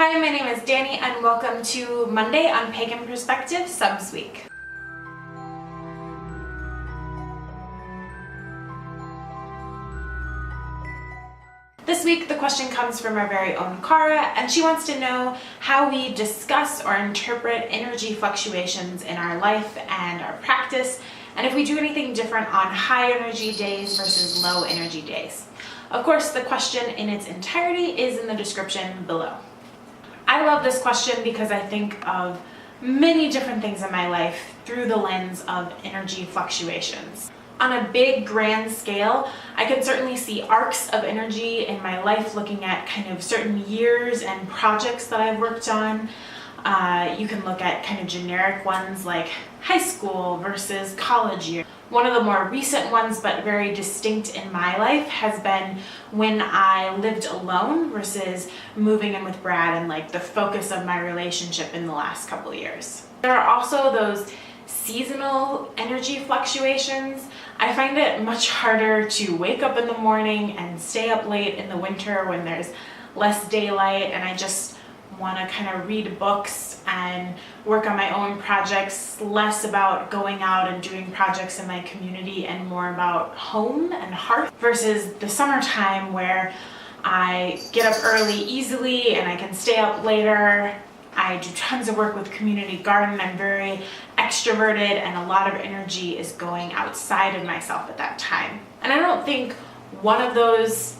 Hi, my name is Danny and welcome to Monday on Pagan Perspective Subs Week. This week the question comes from our very own Cara, and she wants to know how we discuss or interpret energy fluctuations in our life and our practice, and if we do anything different on high energy days versus low energy days. Of course, the question in its entirety is in the description below. I love this question because I think of many different things in my life through the lens of energy fluctuations. On a big, grand scale, I can certainly see arcs of energy in my life looking at kind of certain years and projects that I've worked on. You can look at kind of generic ones like high school versus college year. One of the more recent ones, but very distinct in my life, has been when I lived alone versus moving in with Brad and like the focus of my relationship in the last couple of years. There are also those seasonal energy fluctuations. I find it much harder to wake up in the morning and stay up late in the winter when there's less daylight and I just want to kind of read books and work on my own projects, less about going out and doing projects in my community and more about home and hearth, versus the summertime where I get up early easily and I can stay up later. I do tons of work with community garden. I'm very extroverted and a lot of energy is going outside of myself at that time. And I don't think one of those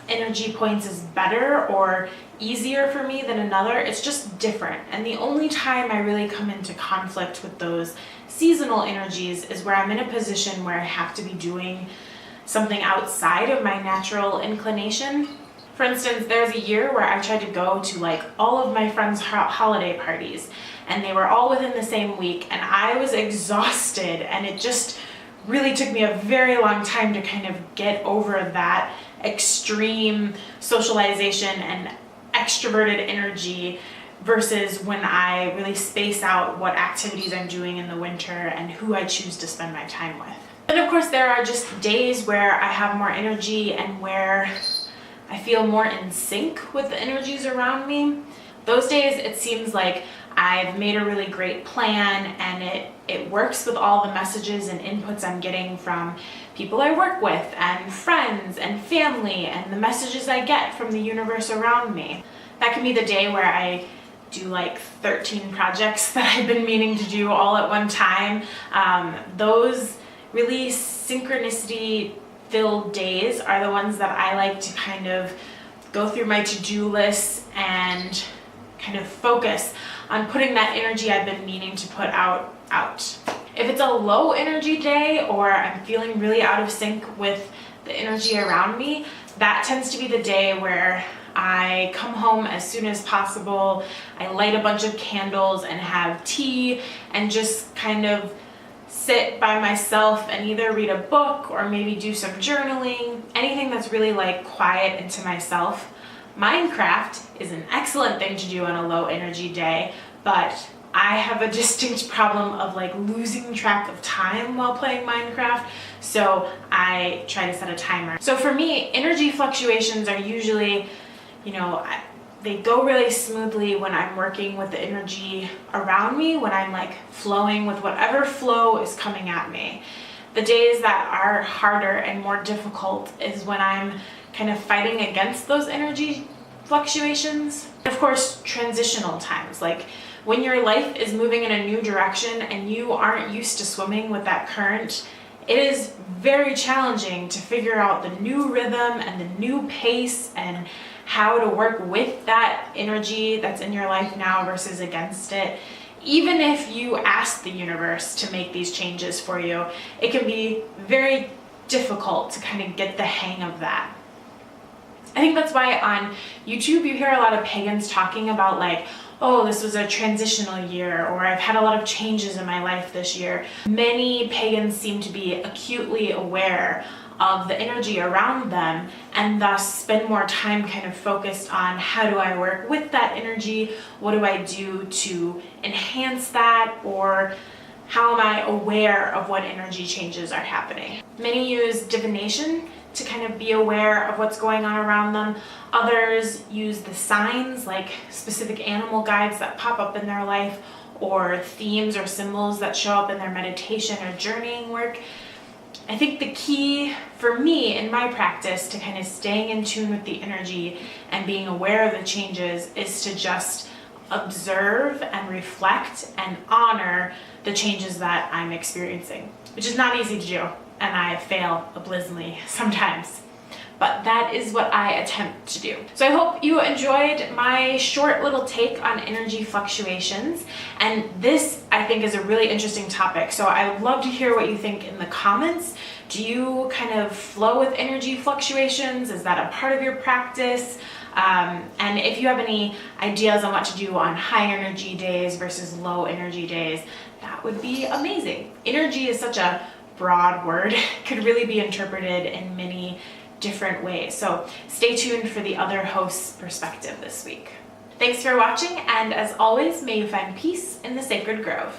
energy points is better or easier for me than another. It's just different. And the only time I really come into conflict with those seasonal energies is where I'm in a position where I have to be doing something outside of my natural inclination. For instance, there's a year where I tried to go to like all of my friends' holiday parties and they were all within the same week and I was exhausted, and it just really took me a very long time to kind of get over that extreme socialization and extroverted energy versus when I really space out what activities I'm doing in the winter and who I choose to spend my time with. And of course there are just days where I have more energy and where I feel more in sync with the energies around me. Those days it seems like I've made a really great plan and it works with all the messages and inputs I'm getting from people I work with and friends and family and the messages I get from the universe around me. That can be the day where I do like 13 projects that I've been meaning to do all at one time. Those really synchronicity filled days are the ones that I like to kind of go through my to-do lists and kind of focus on putting that energy I've been meaning to put out. If it's a low energy day or I'm feeling really out of sync with the energy around me, that tends to be the day where I come home as soon as possible, I light a bunch of candles and have tea and just kind of sit by myself and either read a book or maybe do some journaling, anything that's really like quiet into myself. Minecraft is an excellent thing to do on a low energy day, but I have a distinct problem of like losing track of time while playing Minecraft, so I try to set a timer. So for me, energy fluctuations are usually, they go really smoothly when I'm working with the energy around me, when I'm like flowing with whatever flow is coming at me. The days that are harder and more difficult is when I'm kind of fighting against those energy fluctuations. Of course, transitional times, like when your life is moving in a new direction and you aren't used to swimming with that current, it is very challenging to figure out the new rhythm and the new pace and how to work with that energy that's in your life now versus against it. Even if you ask the universe to make these changes for you, it can be very difficult to kind of get the hang of that. I think that's why on YouTube you hear a lot of pagans talking about like, oh, this was a transitional year, or I've had a lot of changes in my life this year. Many pagans seem to be acutely aware of the energy around them and thus spend more time kind of focused on how do I work with that energy, what do I do to enhance that, or how am I aware of what energy changes are happening. Many use divination to kind of be aware of what's going on around them. Others use the signs, like specific animal guides that pop up in their life, or themes or symbols that show up in their meditation or journeying work. I think the key for me in my practice to kind of staying in tune with the energy and being aware of the changes is to just observe and reflect and honor the changes that I'm experiencing, which is not easy to do, and I fail abysmally sometimes. But that is what I attempt to do. So I hope you enjoyed my short little take on energy fluctuations. And this, I think, is a really interesting topic. So I would love to hear what you think in the comments. Do you kind of flow with energy fluctuations? Is that a part of your practice? And if you have any ideas on what to do on high energy days versus low energy days, that would be amazing. Energy is such a broad word. It could really be interpreted in many different ways. So stay tuned for the other host's perspective this week. Thanks for watching, and as always, may you find peace in the sacred grove.